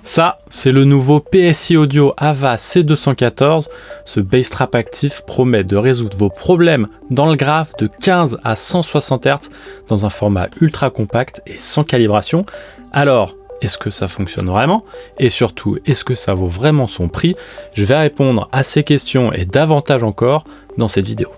Ça, c'est le nouveau PSI Audio AVA C214. Ce bass trap actif promet de résoudre vos problèmes dans le grave de 15 à 160 Hz dans un format ultra compact et sans calibration. Alors, est-ce que ça fonctionne vraiment? Et surtout, est-ce que ça vaut vraiment son prix? Je vais répondre à ces questions et davantage encore dans cette vidéo.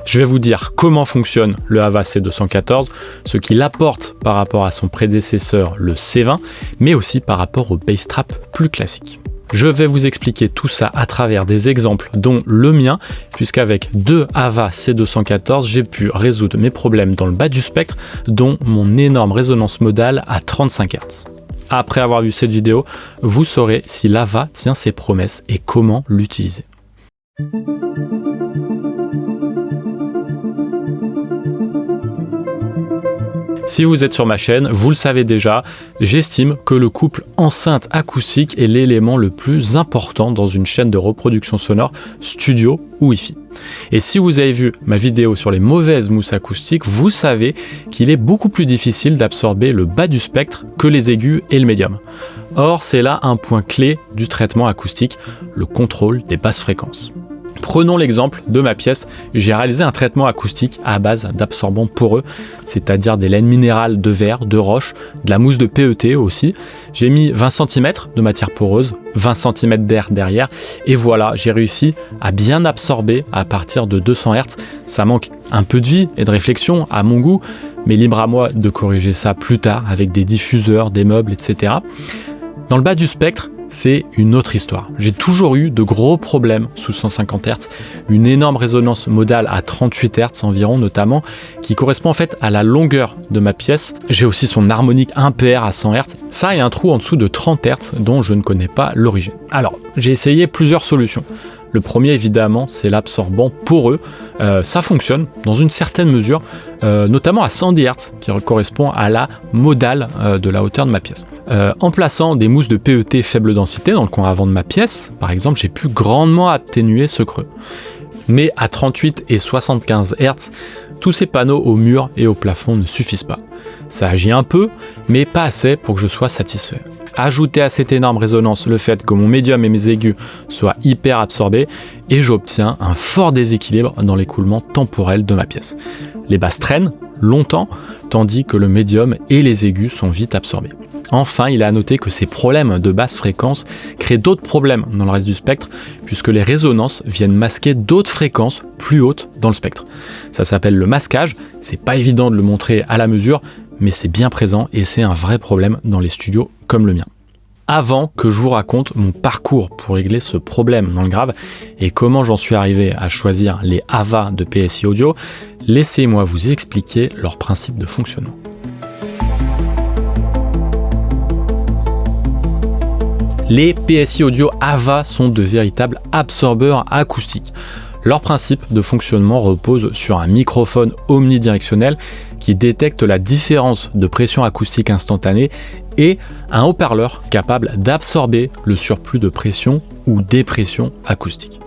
Je vais vous dire comment fonctionne le AVA C214, ce qu'il apporte par rapport à son prédécesseur le C20, mais aussi par rapport au bass trap plus classique. Je vais vous expliquer tout ça à travers des exemples, dont le mien, puisqu'avec deux AVA C214, j'ai pu résoudre mes problèmes dans le bas du spectre, dont mon énorme résonance modale à 35 Hz. Après avoir vu cette vidéo, vous saurez si l'AVA tient ses promesses et comment l'utiliser. Si vous êtes sur ma chaîne, vous le savez déjà, j'estime que le couple enceinte acoustique est l'élément le plus important dans une chaîne de reproduction sonore studio ou Wi-Fi. Et si vous avez vu ma vidéo sur les mauvaises mousses acoustiques, vous savez qu'il est beaucoup plus difficile d'absorber le bas du spectre que les aigus et le médium. Or, c'est là un point clé du traitement acoustique, le contrôle des basses fréquences. Prenons l'exemple de ma pièce, j'ai réalisé un traitement acoustique à base d'absorbants poreux, c'est-à-dire des laines minérales de verre, de roche, de la mousse de PET aussi. J'ai mis 20 cm de matière poreuse, 20 cm d'air derrière, et voilà, j'ai réussi à bien absorber à partir de 200 Hz. Ça manque un peu de vie et de réflexion à mon goût, mais libre à moi de corriger ça plus tard avec des diffuseurs, des meubles, etc. Dans le bas du spectre, c'est une autre histoire. J'ai toujours eu de gros problèmes sous 150 Hz, une énorme résonance modale à 38 Hz environ notamment, qui correspond en fait à la longueur de ma pièce. J'ai aussi son harmonique impair à 100 Hz, ça et un trou en dessous de 30 Hz dont je ne connais pas l'origine. Alors, j'ai essayé plusieurs solutions. Le premier, évidemment, c'est l'absorbant poreux. Ça fonctionne dans une certaine mesure, notamment à 110 Hz, qui correspond à la modale de la hauteur de ma pièce. En plaçant des mousses de PET faible densité dans le coin avant de ma pièce, par exemple, j'ai pu grandement atténuer ce creux. Mais à 38 et 75 Hz, tous ces panneaux au mur et au plafond ne suffisent pas. Ça agit un peu, mais pas assez pour que je sois satisfait. Ajoutez à cette énorme résonance le fait que mon médium et mes aigus soient hyper absorbés et j'obtiens un fort déséquilibre dans l'écoulement temporel de ma pièce. Les basses traînent longtemps, tandis que le médium et les aigus sont vite absorbés. Enfin, il est à noter que ces problèmes de basse fréquence créent d'autres problèmes dans le reste du spectre, puisque les résonances viennent masquer d'autres fréquences plus hautes dans le spectre. Ça s'appelle le masquage, c'est pas évident de le montrer à la mesure, mais c'est bien présent et c'est un vrai problème dans les studios comme le mien. Avant que je vous raconte mon parcours pour régler ce problème dans le grave et comment j'en suis arrivé à choisir les AVA de PSI Audio, laissez-moi vous expliquer leur principe de fonctionnement. Les PSI Audio AVA sont de véritables absorbeurs acoustiques. Leur principe de fonctionnement repose sur un microphone omnidirectionnel qui détecte la différence de pression acoustique instantanée et un haut-parleur capable d'absorber le surplus de pression ou dépression acoustique.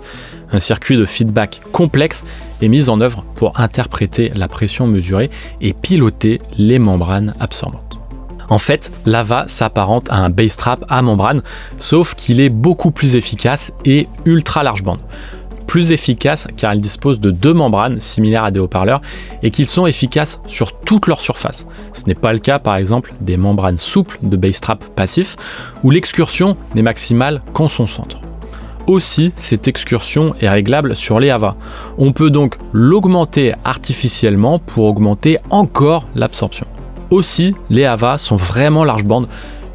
Un circuit de feedback complexe est mis en œuvre pour interpréter la pression mesurée et piloter les membranes absorbantes. En fait, l'AVA s'apparente à un bass trap à membrane, sauf qu'il est beaucoup plus efficace et ultra large bande. Plus efficace car ils disposent de deux membranes similaires à des haut-parleurs et qu'ils sont efficaces sur toute leur surface. Ce n'est pas le cas par exemple des membranes souples de bass trap passif où l'excursion n'est maximale qu'en son centre. Aussi, cette excursion est réglable sur les AVA. On peut donc l'augmenter artificiellement pour augmenter encore l'absorption. Aussi, les AVA sont vraiment large bande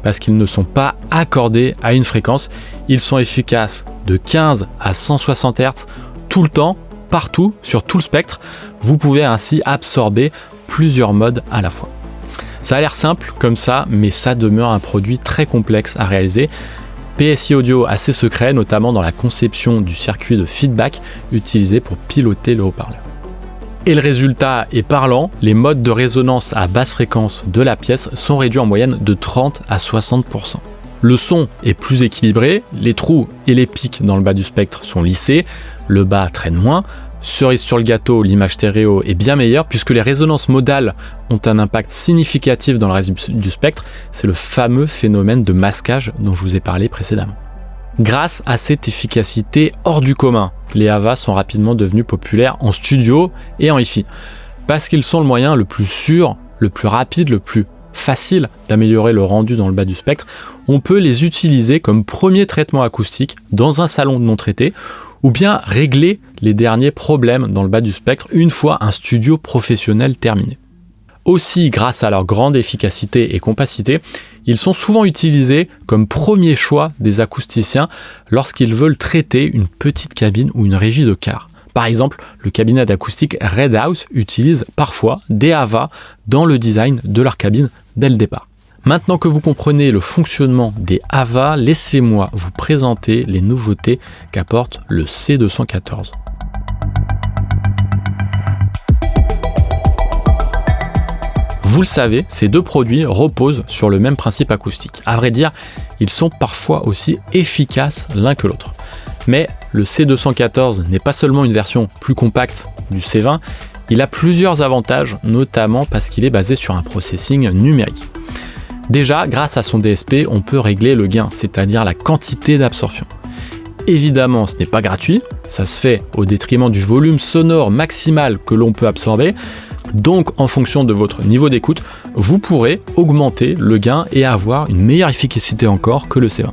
parce qu'ils ne sont pas accordés à une fréquence. Ils sont efficaces de 15 à 160 Hz tout le temps, partout, sur tout le spectre. Vous pouvez ainsi absorber plusieurs modes à la fois. Ça a l'air simple comme ça, mais ça demeure un produit très complexe à réaliser. PSI Audio a ses secrets, notamment dans la conception du circuit de feedback utilisé pour piloter le haut-parleur. Et le résultat est parlant, les modes de résonance à basse fréquence de la pièce sont réduits en moyenne de 30 à 60%. Le son est plus équilibré, les trous et les pics dans le bas du spectre sont lissés, le bas traîne moins. Cerise sur le gâteau, l'image stéréo est bien meilleure puisque les résonances modales ont un impact significatif dans le reste du spectre. C'est le fameux phénomène de masquage dont je vous ai parlé précédemment. Grâce à cette efficacité hors du commun, les AVA sont rapidement devenus populaires en studio et en hi-fi parce qu'ils sont le moyen le plus sûr, le plus rapide, le plus facile d'améliorer le rendu dans le bas du spectre. On peut les utiliser comme premier traitement acoustique dans un salon non traité ou bien régler les derniers problèmes dans le bas du spectre une fois un studio professionnel terminé. Aussi, grâce à leur grande efficacité et compacité, ils sont souvent utilisés comme premier choix des acousticiens lorsqu'ils veulent traiter une petite cabine ou une régie de car. Par exemple, le cabinet d'acoustique Red House utilise parfois des AVA dans le design de leur cabine dès le départ. Maintenant que vous comprenez le fonctionnement des AVA, laissez-moi vous présenter les nouveautés qu'apporte le C214. Vous le savez, ces deux produits reposent sur le même principe acoustique. À vrai dire, ils sont parfois aussi efficaces l'un que l'autre. Mais le C214 n'est pas seulement une version plus compacte du C20, il a plusieurs avantages, notamment parce qu'il est basé sur un processing numérique. Déjà, grâce à son DSP, on peut régler le gain, c'est-à-dire la quantité d'absorption. Évidemment, ce n'est pas gratuit, ça se fait au détriment du volume sonore maximal que l'on peut absorber. Donc, en fonction de votre niveau d'écoute, vous pourrez augmenter le gain et avoir une meilleure efficacité encore que le C20.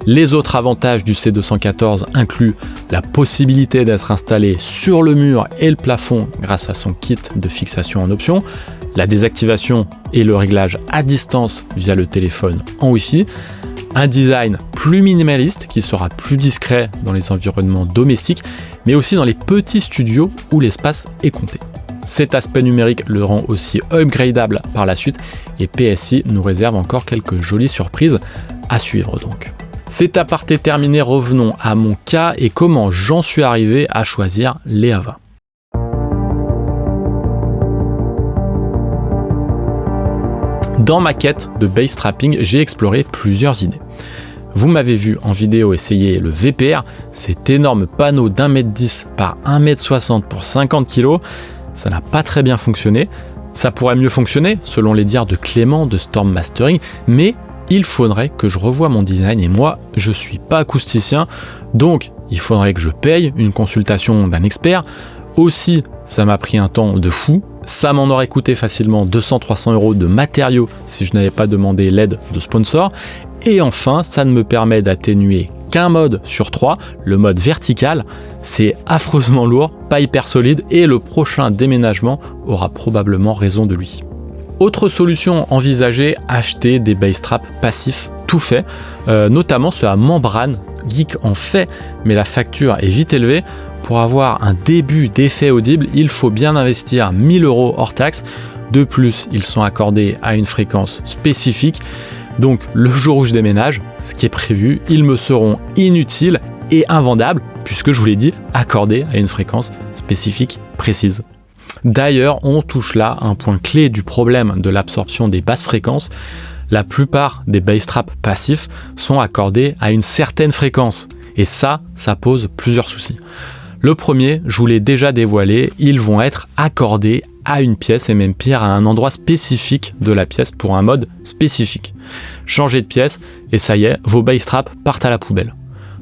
Les autres avantages du C214 incluent la possibilité d'être installé sur le mur et le plafond grâce à son kit de fixation en option, la désactivation et le réglage à distance via le téléphone en Wi-Fi, un design plus minimaliste qui sera plus discret dans les environnements domestiques, mais aussi dans les petits studios où l'espace est compté. Cet aspect numérique le rend aussi upgradable par la suite et PSI nous réserve encore quelques jolies surprises à suivre donc. Cet aparté terminé, revenons à mon cas et comment j'en suis arrivé à choisir les AVA. Dans ma quête de bass trapping, j'ai exploré plusieurs idées. Vous m'avez vu en vidéo essayer le VPR, cet énorme panneau d'1m10 par 1m60 pour 50 kg. Ça n'a pas très bien fonctionné. Ça pourrait mieux fonctionner, selon les dires de Clément de Storm Mastering, mais il faudrait que je revoie mon design et moi, je suis pas acousticien, donc il faudrait que je paye une consultation d'un expert. Aussi, ça m'a pris un temps de fou. Ça m'en aurait coûté facilement 200-300 € de matériaux si je n'avais pas demandé l'aide de sponsors. Et enfin, ça ne me permet d'atténuer qu'un mode sur 3, le mode vertical. C'est affreusement lourd, pas hyper solide et le prochain déménagement aura probablement raison de lui. Autre solution envisagée, acheter des bass traps passifs tout fait, notamment ceux à membrane. Geek en fait, mais la facture est vite élevée. Pour avoir un début d'effet audible, il faut bien investir 1 000 € hors taxe. De plus, ils sont accordés à une fréquence spécifique. Donc le jour où je déménage, ce qui est prévu, ils me seront inutiles et invendables, puisque je vous l'ai dit, accordés à une fréquence spécifique précise. D'ailleurs, on touche là un point clé du problème de l'absorption des basses fréquences. La plupart des bass traps passifs sont accordés à une certaine fréquence. Et ça pose plusieurs soucis. Le premier, je vous l'ai déjà dévoilé, ils vont être accordés à une pièce et même pire à un endroit spécifique de la pièce pour un mode spécifique. Changez de pièce et ça y est, vos bass traps partent à la poubelle.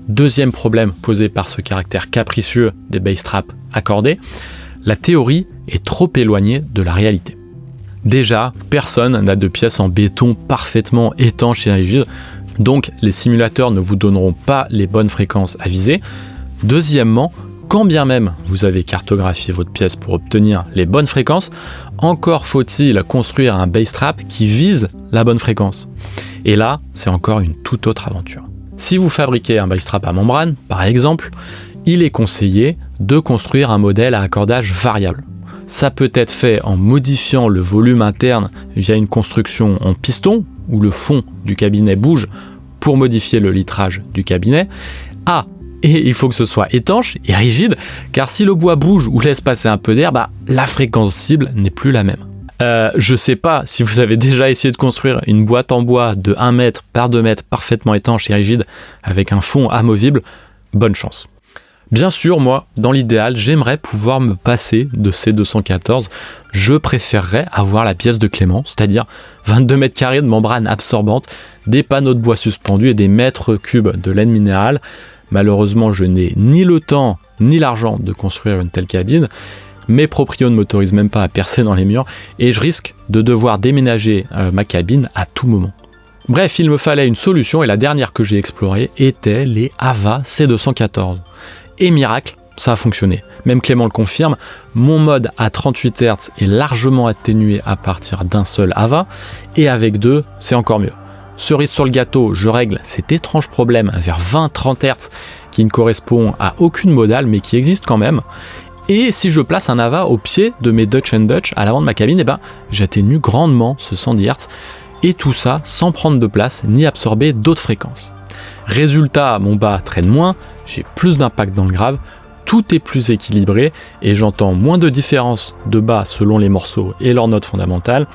Deuxième problème posé par ce caractère capricieux des bass traps accordés, la théorie est trop éloignée de la réalité. Déjà, personne n'a de pièces en béton parfaitement étanches et rigides, donc les simulateurs ne vous donneront pas les bonnes fréquences à viser. Deuxièmement, quand bien même vous avez cartographié votre pièce pour obtenir les bonnes fréquences, encore faut-il construire un bass trap qui vise la bonne fréquence. Et là, c'est encore une toute autre aventure. Si vous fabriquez un bass trap à membrane, par exemple, il est conseillé de construire un modèle à accordage variable. Ça peut être fait en modifiant le volume interne via une construction en piston, où le fond du cabinet bouge pour modifier le litrage du cabinet, à Et il faut que ce soit étanche et rigide, car si le bois bouge ou laisse passer un peu d'air, la fréquence cible n'est plus la même. Je sais pas si vous avez déjà essayé de construire une boîte en bois de 1 mètre par 2 mètres parfaitement étanche et rigide avec un fond amovible, bonne chance. Bien sûr, moi, dans l'idéal, j'aimerais pouvoir me passer de ces C214. Je préférerais avoir la pièce de Clément, c'est-à-dire 22 mètres carrés de membrane absorbante, des panneaux de bois suspendus et des mètres cubes de laine minérale. Malheureusement, je n'ai ni le temps ni l'argent de construire une telle cabine. Mes proprios ne m'autorisent même pas à percer dans les murs et je risque de devoir déménager ma cabine à tout moment. Bref, il me fallait une solution et la dernière que j'ai explorée était les AVA C214. Et miracle, ça a fonctionné. Même Clément le confirme, mon mode à 38 Hz est largement atténué à partir d'un seul AVA et avec 2, c'est encore mieux. Cerise sur le gâteau, je règle cet étrange problème vers 20-30 Hz qui ne correspond à aucune modale mais qui existe quand même. Et si je place un AVA au pied de mes Dutch & Dutch à l'avant de ma cabine, j'atténue grandement ce 110 Hz et tout ça sans prendre de place ni absorber d'autres fréquences. Résultat, mon bas traîne moins, j'ai plus d'impact dans le grave, tout est plus équilibré et j'entends moins de différence de bas selon les morceaux et leurs notes fondamentales.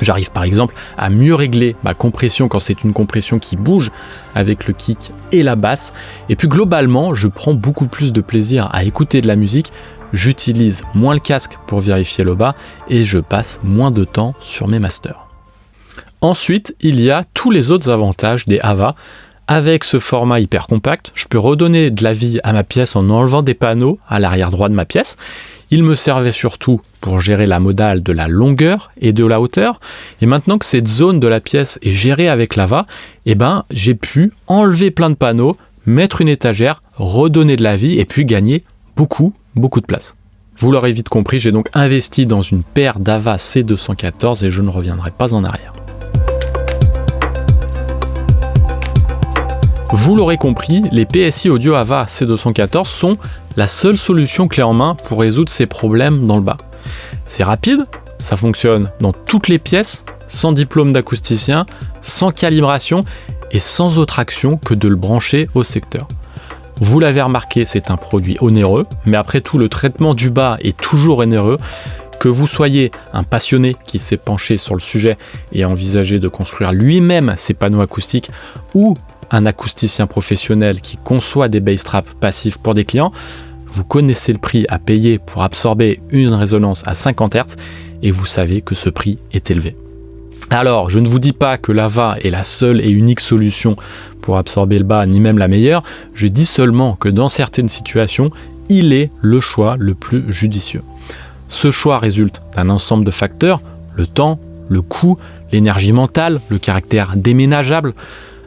J'arrive par exemple à mieux régler ma compression quand c'est une compression qui bouge avec le kick et la basse. Et puis globalement, je prends beaucoup plus de plaisir à écouter de la musique, j'utilise moins le casque pour vérifier le bas et je passe moins de temps sur mes masters. Ensuite, il y a tous les autres avantages des AVA. Avec ce format hyper compact, je peux redonner de la vie à ma pièce en enlevant des panneaux à l'arrière droit de ma pièce. Il me servait surtout pour gérer la modale de la longueur et de la hauteur. Et maintenant que cette zone de la pièce est gérée avec l'AVA, j'ai pu enlever plein de panneaux, mettre une étagère, redonner de la vie et puis gagner beaucoup de place. Vous l'aurez vite compris, j'ai donc investi dans une paire d'AVA C214 et je ne reviendrai pas en arrière. Vous l'aurez compris, les PSI Audio AVA C214 sont la seule solution clé en main pour résoudre ces problèmes dans le bas. C'est rapide, ça fonctionne dans toutes les pièces, sans diplôme d'acousticien, sans calibration et sans autre action que de le brancher au secteur. Vous l'avez remarqué, c'est un produit onéreux, mais après tout, le traitement du bas est toujours onéreux. Que vous soyez un passionné qui s'est penché sur le sujet et a envisagé de construire lui-même ses panneaux acoustiques ou un acousticien professionnel qui conçoit des bass traps passifs pour des clients, vous connaissez le prix à payer pour absorber une résonance à 50 Hz et vous savez que ce prix est élevé. Alors, je ne vous dis pas que l'AVA est la seule et unique solution pour absorber le bas, ni même la meilleure, je dis seulement que dans certaines situations, il est le choix le plus judicieux. Ce choix résulte d'un ensemble de facteurs, le temps, le coût, l'énergie mentale, le caractère déménageable.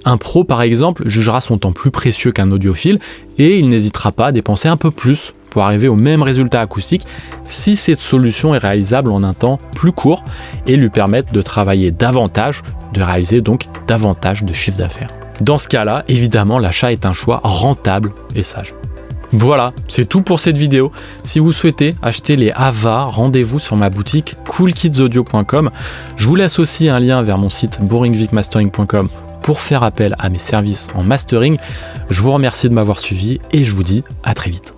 Un pro, par exemple, jugera son temps plus précieux qu'un audiophile et il n'hésitera pas à dépenser un peu plus pour arriver au même résultat acoustique si cette solution est réalisable en un temps plus court et lui permettre de travailler davantage, de réaliser donc davantage de chiffre d'affaires. Dans ce cas-là, évidemment, l'achat est un choix rentable et sage. Voilà, c'est tout pour cette vidéo. Si vous souhaitez acheter les AVA, rendez-vous sur ma boutique coolkidsaudio.com. Je vous laisse aussi un lien vers mon site boringvicmastering.com pour faire appel à mes services en mastering. Je vous remercie de m'avoir suivi et je vous dis à très vite.